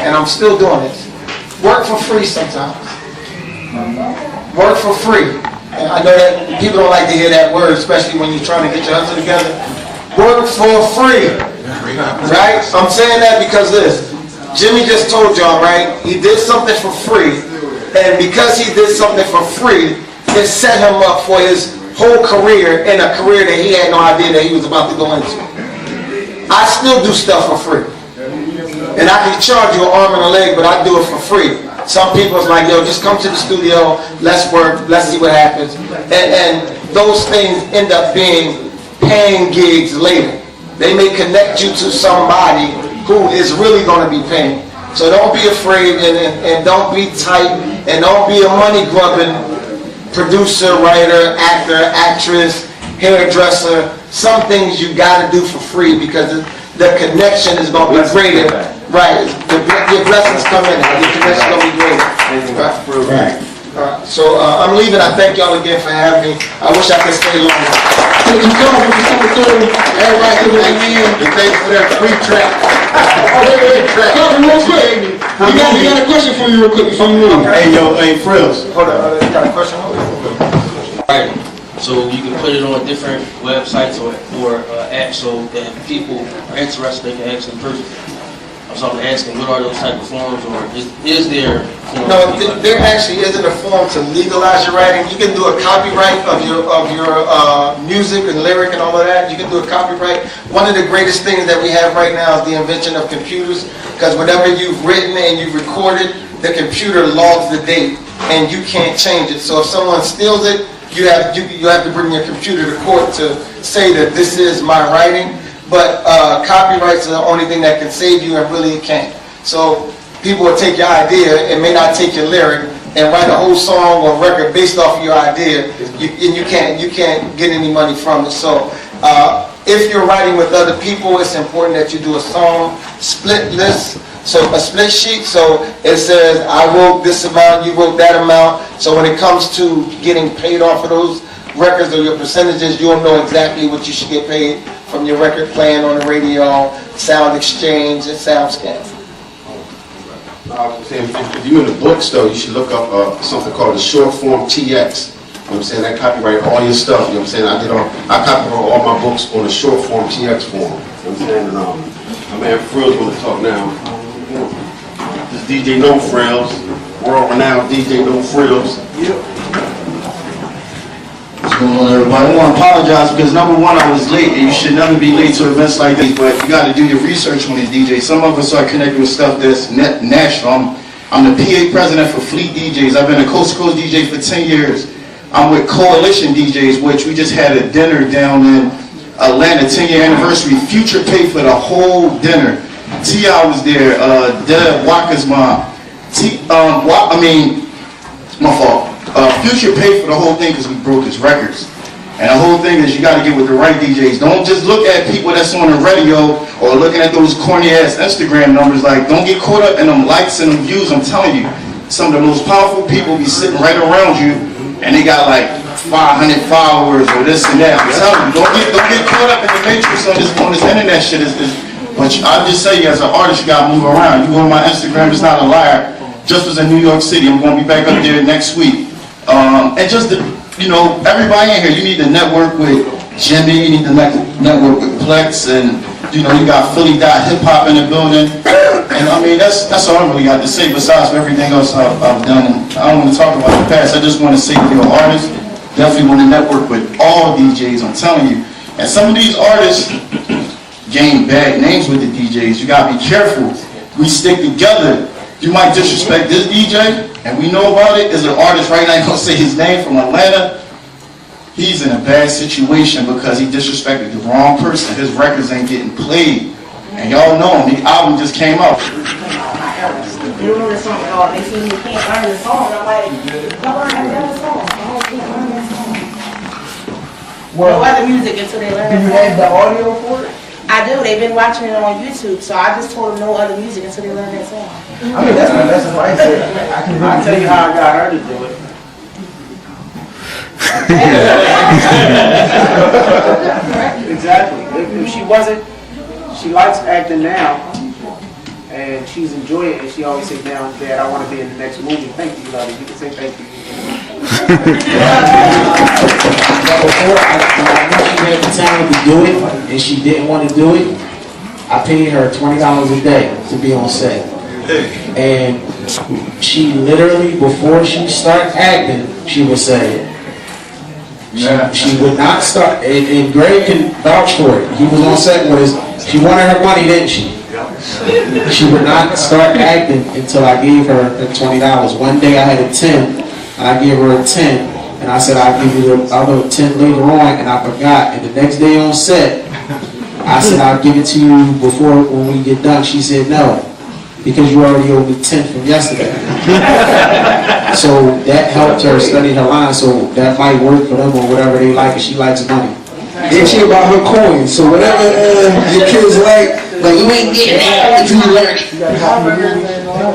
and I'm still doing this. Work for free sometimes. Work for free. And I know that people don't like to hear that word, especially when you're trying to get your hustle together. Work for free. Right? I'm saying that because this. Jimmy just told y'all, right? He did something for free. And because he did something for free, it set him up for his whole career, in a career that he had no idea that he was about to go into. I still do stuff for free. And I can charge you an arm and a leg, but I do it for free. Some people's like, yo, just come to the studio, let's work, let's see what happens. And those things end up being paying gigs later. They may connect you to somebody who is really going to be paying. So don't be afraid and don't be tight and don't be a money-grubbing producer, writer, actor, actress, hairdresser. Some things you got to do for free because the connection is going to be greater. Right, your blessings come in, your connection is going to be greater. Right. So I'm leaving. I thank y'all again for having me. I wish I could stay longer. Thank you, Carl, for coming through. Everybody can like in. And thanks for that free track. Carl, real quick. We got a question for you real quick before you leave. Hey, yo, hey, Frills. Hold on, you got a question? Right. So you can put it on different websites or apps so that people are interested, they can ask in person. So I'm asking, what are those type of forms, or is there forms? No, there actually isn't a form to legalize your writing. You can do a copyright of your music and lyric and all of that. You can do a copyright. One of the greatest things that we have right now is the invention of computers, because whatever you've written and you've recorded, the computer logs the date, and you can't change it. So if someone steals it, you have to bring your computer to court to say that this is my writing. But copyrights are the only thing that can save you, and really it can't. So people will take your idea and may not take your lyric and write a whole song or record based off of your idea, and you can't get any money from it. So if you're writing with other people, it's important that you do a song split list, so a split sheet. So it says, I wrote this amount, you wrote that amount. So when it comes to getting paid off of those records or your percentages, you'll know exactly what you should get paid from your record playing on the radio, Sound Exchange, and SoundScan. If you're in the books, though, you should look up something called the short form TX. You know what I'm saying? That copyright all your stuff. You know what I'm saying? I copyright all my books on the short form TX form. You know what I'm saying? And, my man Frills want to talk now. This DJ No Frills, world-renowned DJ No Frills. What's going on, everybody? I want to apologize because number one, I was late, and you should never be late to events like this, but you got to do your research on these DJs. Some of us are connected with stuff that's national. I'm the PA president for Fleet DJs. I've been a Coast to Coast DJ for 10 years. I'm with Coalition DJs, which we just had a dinner down in Atlanta, 10-year anniversary. Future paid for the whole dinner. T.I. was there, Deb Walker's mom. My fault. Future paid for the whole thing because we broke his records. And the whole thing is you got to get with the right DJs. Don't just look at people that's on the radio or looking at those corny ass Instagram numbers. Like, don't get caught up in them likes and them views. I'm telling you, some of the most powerful people be sitting right around you and they got like 500 followers or this and that. I'm telling you, don't get caught up in the matrix on this internet shit. But I'll just say, as an artist, you got to move around. You go on my Instagram, it's not a liar. Just was in New York City. I'm going to be back up there next week. And just, everybody in here, you need to network with Jimmy, you need to network with Plex, and, you got Philly Hip Hop in the building. And I mean, that's all I really got to say besides everything else I've done. And I don't want to talk about the past. I just want to say to your artists, definitely want to network with all DJs, I'm telling you. And some of these artists gain bad names with the DJs. You got to be careful. We stick together. You might disrespect this DJ, and we know about it. There's an artist right now, I'm going to say his name, from Atlanta. He's in a bad situation because he disrespected the wrong person. His records ain't getting played. And y'all know him. The album just came out. You don't know the song at all. They see you can't learn the song. I'm like, don't learn that song. I can't learn that song. Well, no other music until they learn that song. Do you have the audio for it? I do. They've been watching it on YouTube, so I just told them no other music until they learn that song. I mean, that's what I said. I'll tell you how I got her to do it. Exactly. If she wasn't, she likes acting now, and she's enjoyed it, and she always says, now, Dad, I want to be in the next movie. Thank you, love. You can say thank you. Before I knew she had the talent to do it, and she didn't want to do it, I paid her $20 a day to be on set. And she literally, before she started acting, she would say, she would not start, and Greg can vouch for it. He was on set with us. She wanted her money, didn't she? She would not start acting until I gave her the $20. One day I had a 10, and I gave her a 10, and I said I'll give you the other 10 later on, and I forgot. And the next day on set, I said I'll give it to you before when we get done. She said no, because you already owed me 10 from yesterday. So that helped her study her lines, so that might work for them or whatever they like, and she likes money. And she about her coins, so whatever your kids like you ain't getting that until you learn it.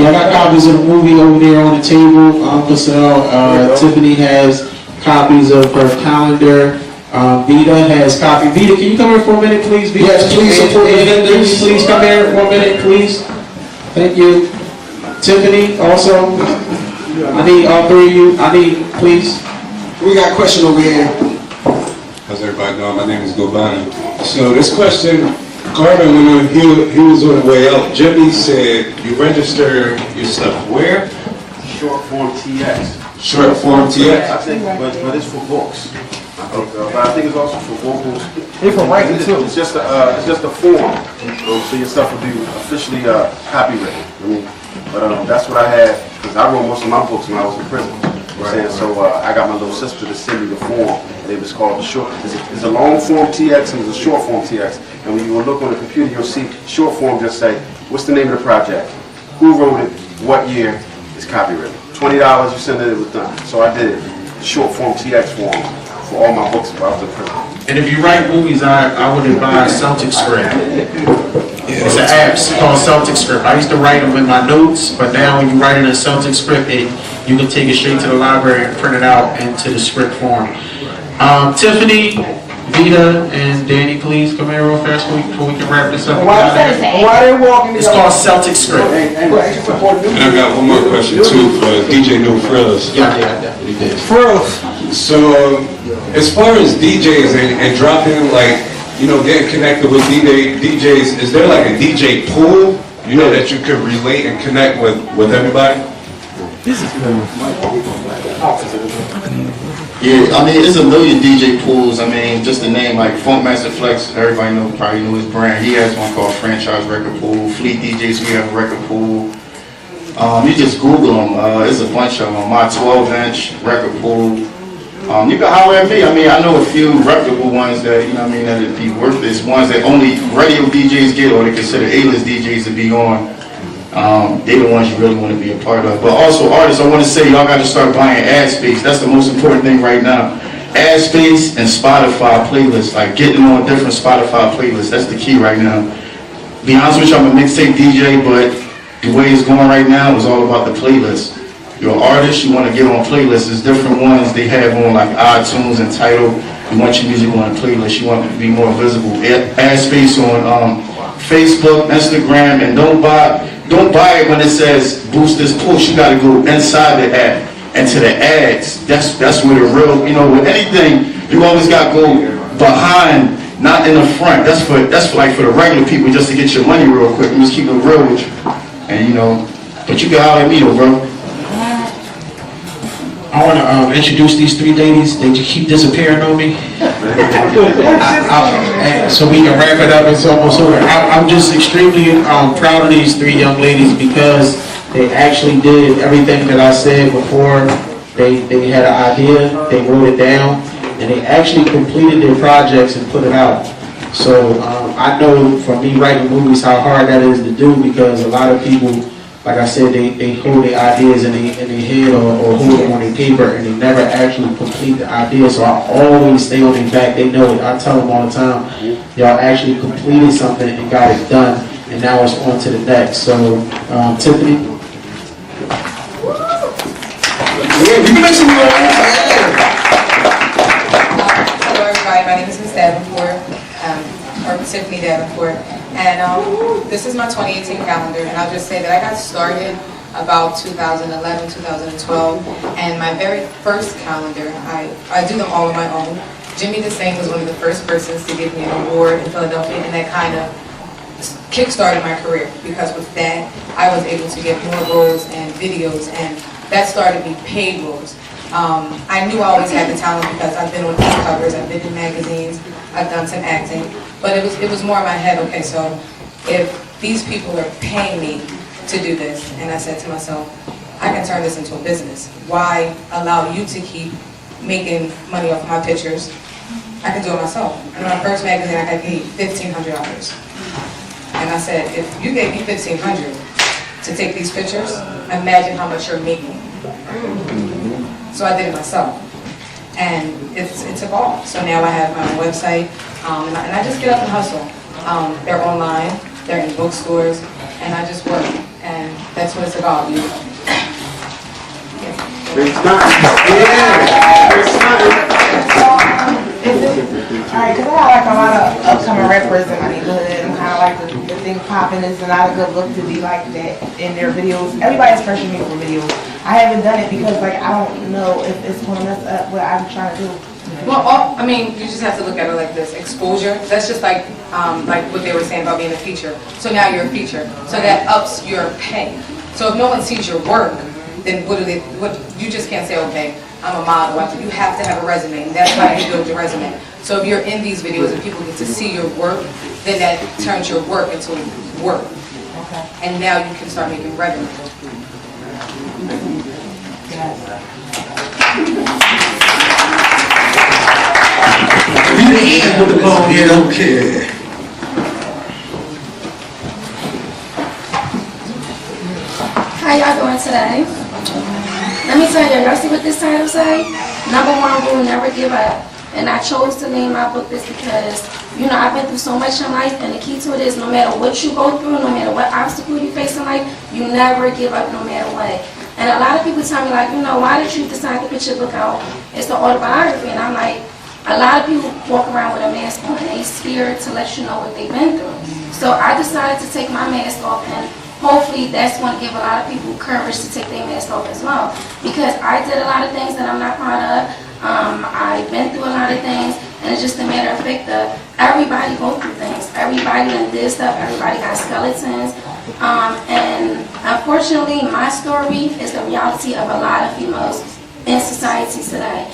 Yeah, I got copies of the movie over there on the table. Tiffany has copies of her calendar. Vita has copies. Vita, can you come here for a minute, please? Vita, Yes, please support the vendors. Please come here for a minute, please. Thank you. Tiffany, also. I need all three of you. I need, please. We got a question over here. How's everybody doing? My name is Gobani. So this question, Carmen, when he was on the way out, Jimmy said you register your stuff where? Short form TX. Short form TX? I think, but it's for books. But I think it's also for vocals. It's for writing too. It's just a form, so your stuff will be officially copywritten. But that's what I had, because I wrote most of my books when I was in prison. Right. So I got my little sister to send me the form, and it was called the short. It's a long form TX and it's a short form TX. And when you will look on the computer, you'll see short form just say, what's the name of the project? Who wrote it? What year? It's copywritten. $20, you send it, it was done. So I did it. Short form TX form for all my books while I was in prison. And if you write movies, I would advise Celtic Script. It's an app called Celtic Script. I used to write them in my notes, but now when you write it in Celtic Script, you can take it straight to the library and print it out into the script form. Tiffany, Vita, and Danny, please come here real fast before we can wrap this up. While they're walking, It's called Celtic Script. And I got one more question too for DJ No Frills. Yeah, definitely did. So as far as DJs and dropping, like, getting connected with DJs, is there like a DJ pool, that you could relate and connect with everybody? Yeah, I mean, there's a million DJ pools. I mean, just the name, like Funkmaster Flex, everybody probably know his brand. He has one called Franchise Record Pool. Fleet DJs, we have a record pool. You just Google them. There's a bunch of them. My 12-inch record pool. You can holler at me. I mean, I know a few reputable ones that, that'd be worth this. Ones that only radio DJs get, or they consider A-list DJs to be on. They're the ones you really want to be a part of. But also artists, I want to say y'all got to start buying ad space. That's the most important thing right now. Ad space and Spotify playlists, like getting on different Spotify playlists. That's the key right now. Be honest with you, I'm a mixtape DJ, but the way it's going right now is all about the playlist. You're an artist, you want to get on playlists. There's different ones they have on like iTunes and Tidal. You want your music on a playlist. You want it to be more visible. Ad space on Facebook, Instagram, and don't buy it when it says boost this push. You got to go inside the ad and to the ads. That's where the real, with anything, you always got to go behind, not in the front. That's for like for the regular people, just to get your money real quick. And just keep it real with you. And but you can holler at me though, bro. I want to introduce these three ladies. They just keep disappearing on me. So we can wrap it up. It's almost over. I'm just extremely proud of these three young ladies because they actually did everything that I said before. They had an idea, they wrote it down, and they actually completed their projects and put it out. So I know from me writing movies how hard that is to do because a lot of people, like I said, they hold their ideas in their head or hold them on their paper and they never actually complete the idea. So I always stay on their back. They know it. I tell them all the time, y'all actually completed something and got it done, and now it's on to the next. So, Tiffany. Yeah, you can make some noise. Hello everybody, my name is Miss Davenport, or Tiffany Davenport. And this is my 2018 calendar, and I'll just say that I got started about 2011, 2012, and my very first calendar, I do them all on my own. Jimmy DeSaint was one of the first persons to give me an award in Philadelphia, and that kind of kick-started my career, because with that, I was able to get more roles and videos, and that started me paid roles. I knew I always had the talent because I've been on covers, I've been in magazines, I've done some acting, but it was more in my head, okay, so if these people are paying me to do this, and I said to myself, I can turn this into a business. Why allow you to keep making money off my pictures? I can do it myself. In my first magazine, I got paid $1,500. And I said, if you gave me $1,500 to take these pictures, imagine how much you're making. So I did it myself. And it took off. So now I have my own website, and I just get up and hustle. They're online, they're in bookstores, and I just work. And that's what it's about, you know. Alright, because I got like a lot of upcoming rappers in my neighborhood. I'm kind of like the thing popping. It's not a good look to be like that in their videos. Everybody's pressuring me for videos. I haven't done it because like I don't know if it's going to mess up what I'm trying to do. Well, I mean, you just have to look at it like this. Exposure, that's just like what they were saying about being a feature. So now you're a feature. So that ups your pay. So if no one sees your work, then you just can't say, okay, I'm a model. You have to have a resume, and that's how you build your resume. So if you're in these videos and people get to see your work, then that turns your work into work. Okay. And now you can start making revenue. How y'all doing today? Let me tell you, y'all see what this title say? Number one rule, never give up. And I chose to name my book this because, you know, I've been through so much in life, and the key to it is no matter what you go through, no matter what obstacle you face in life, you never give up no matter what. And a lot of people tell me, like, you know, why did you decide to put your book out? It's the autobiography. And I'm like, a lot of people walk around with a mask on, and they scared to let you know what they've been through. So I decided to take my mask off, and hopefully that's going to give a lot of people courage to take their mask off as well. Because I did a lot of things that I'm not proud of. I've been through a lot of things, and it's just a matter of fact that everybody go through things. Everybody done did stuff. Everybody got skeletons. And unfortunately, my story is the reality of a lot of females in society today.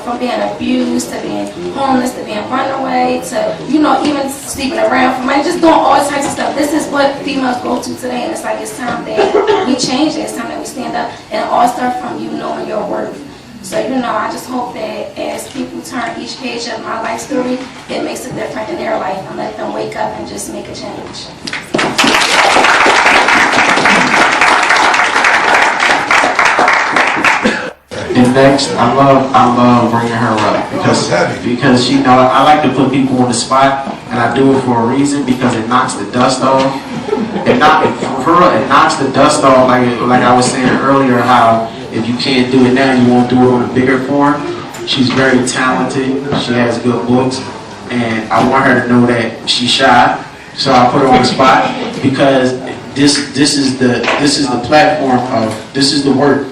From being abused, to being homeless, to being run away, to, you know, even sleeping around for money, just doing all types of stuff. This is what females go to today, and it's like it's time that we change it. It's time that we stand up, and it all starts from you knowing your worth. So, you know, I just hope that as people turn each page of my life story, it makes a difference in their life and let them wake up and just make a change. And next, I love bringing her up because she know I like to put people on the spot, and I do it for a reason because it knocks the dust off. It knocks the dust off, like I was saying earlier, how if you can't do it now, you won't do it on a bigger form. She's very talented. She has good books, and I want her to know that she's shy. So I put her on the spot because this is the platform of this is the work.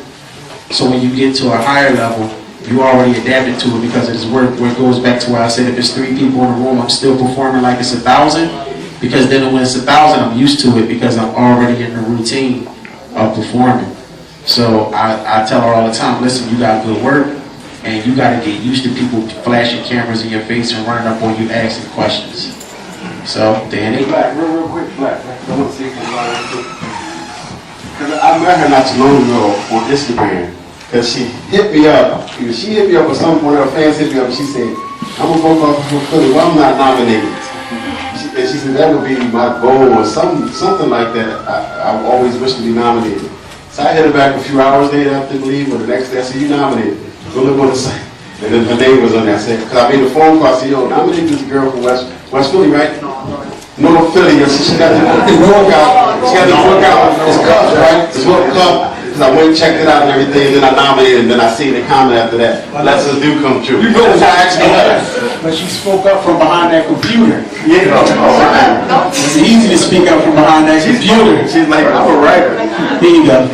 So when you get to a higher level, you already adapted to it because it's work. Where it goes back to where I said if it's 3 people in a room, I'm still performing like it's 1,000. Because then when it's 1,000, I'm used to it because I'm already in the routine of performing. So I tell her all the time, listen, you got good work, and you got to get used to people flashing cameras in your face and running up on you asking questions. So, Danny? Black, real quick, Black. I want to say something. Because I met her not too long ago on Instagram. Because she hit me up. She hit me up with one of her fans hit me up, and she said, I'm a vote for Philly. Well, I'm not nominated. And she said that would be my goal or something like that. I always wish to be nominated. So I hit her back a few hours later after leave, or the next day I said, you nominated. Go look on the site. And then her name was on there. I said, because I made a phone call, I said, yo, nominated this girl from West Philly, right? North Philly. And she got the workout. She got the workout. It's Cubs, right? It's World Cup. because I went and checked it out and everything, and then I nominated, and then I seen the comment after that. Lessons do come true. You know That's what how I actually was. But she spoke up from behind that computer. Yeah, all right. It's easy to speak up from behind that computer. She's like, I'm a writer. Here you go.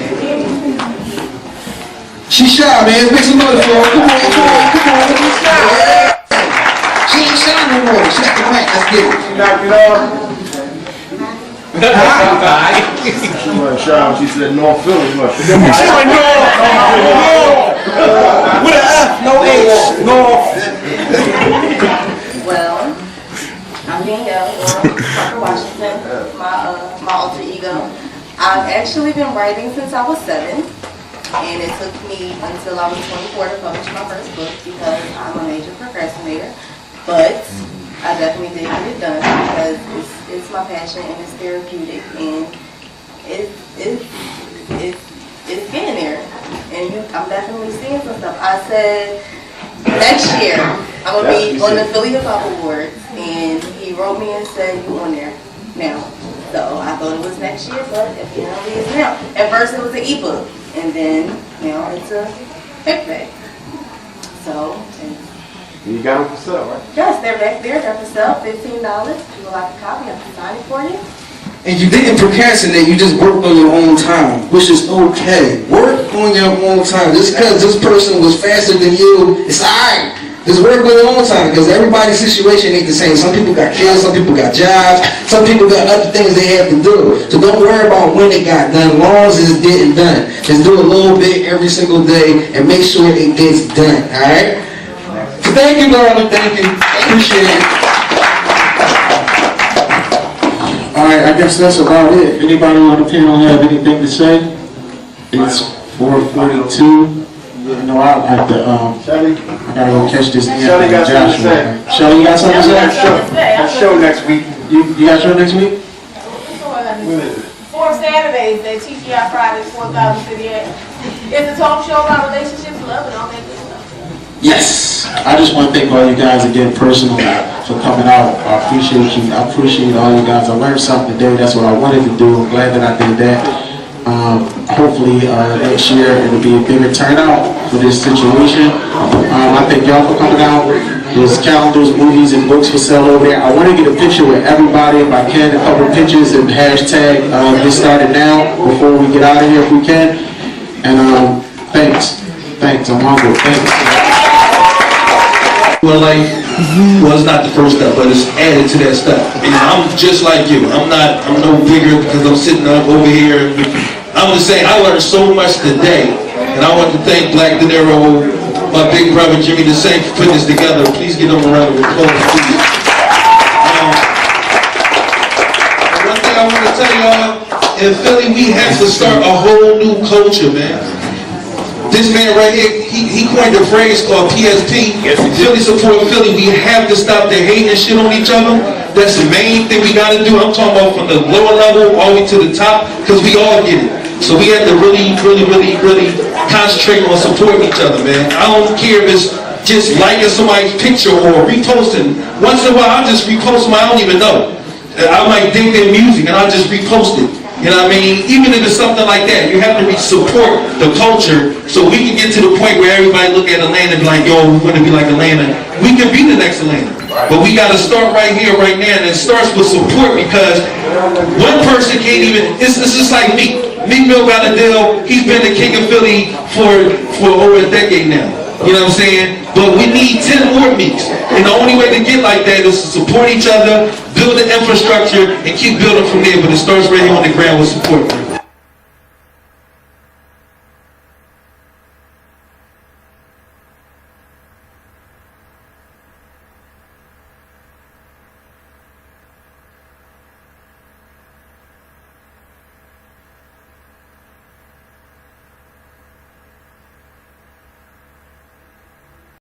She shy, man. Make some noise for her. Come on, come on, come on. Let me shy. She ain't shy no more. She's the mic. Let's get it. She knocked it off. She said North Philly. With an F, no H, no. Well, I'm Danielle, or Parker Washington, my alter ego. I've actually been writing since I was 7, and it took me until I was 24 to publish my first book because I'm a major procrastinator. But I definitely did get it done because it's my passion and it's therapeutic and it's getting there. And I'm definitely seeing some stuff. I said next year I'm gonna be on the Philly Hip Hop Awards, and he wrote me and said you on there now. So I thought it was next year, but apparently it's now. At first it was an ebook, and then now it's a paperback. So. You got them for sale, right? Yes, they're back there. They're for sale, $15. If you would like a copy, I can sign it for you. And you didn't procrastinate, you just worked on your own time, which is okay. Work on your own time. Just because this person was faster than you, it's alright. Just work on your own time, because everybody's situation ain't the same. Some people got kids, some people got jobs, some people got other things they have to do. So don't worry about when it got done, as long as it's getting done. Just do a little bit every single day and make sure it gets done, alright? So thank you, Laura, thank you. Appreciate it. Alright, I guess that's about it. Anybody on the panel have anything to say? It's 4:42. You know, I like to, I gotta go catch this Shelly got something to say. Shelly, you got something to say? That show next week. You got show next week? 4 Saturdays at TGI Fridays, 4058. It's a talk show about relationships, love, and all that good stuff. Yes. I just want to thank all you guys again personally for coming out. I appreciate you. I appreciate all you guys. I learned something today. That's what I wanted to do. I'm glad that I did that. Hopefully next year it'll be a bigger turnout for this situation. I thank y'all for coming out. There's calendars, movies, and books for sale over there. I want to get a picture with everybody if I can, a couple pictures and hashtag get started now before we get out of here if we can. And thanks. I'm hungry. Thanks. Well, like, was not the first step, but it's added to that step. And I'm just like you. I'm no bigger because I'm sitting up over here. I'm just saying, I learned so much today, and I want to thank Black De Niro, my big brother Jimmy DeSaint for putting this together. Please give them a round of applause, please. One thing I want to tell y'all, in Philly, we have to start a whole new culture, man. This man right here, he coined a phrase called PSP, Philly Support Philly. We have to stop the hate and shit on each other. That's the main thing we gotta do. I'm talking about from the lower level all the way to the top, because we all get it. So we have to really concentrate on supporting each other, man. I don't care if it's just liking somebody's picture or reposting. Once in a while, I'll just repost them, I don't even know. I might dig their music and I'll just repost it. You know what I mean? Even if it's something like that, you have to support the culture so we can get to the point where everybody look at Atlanta and be like, yo, we want to be like Atlanta. We can be the next Atlanta. But we got to start right here, right now, and it starts with support because one person can't even, it's just like me. Meek Mill got a deal. He's been the king of Philly for over a decade now. You know what I'm saying? But we need 10 more Meeks. And the only way to get like that is to support each other, build the infrastructure, and keep building from there. But it starts right here on the ground with support.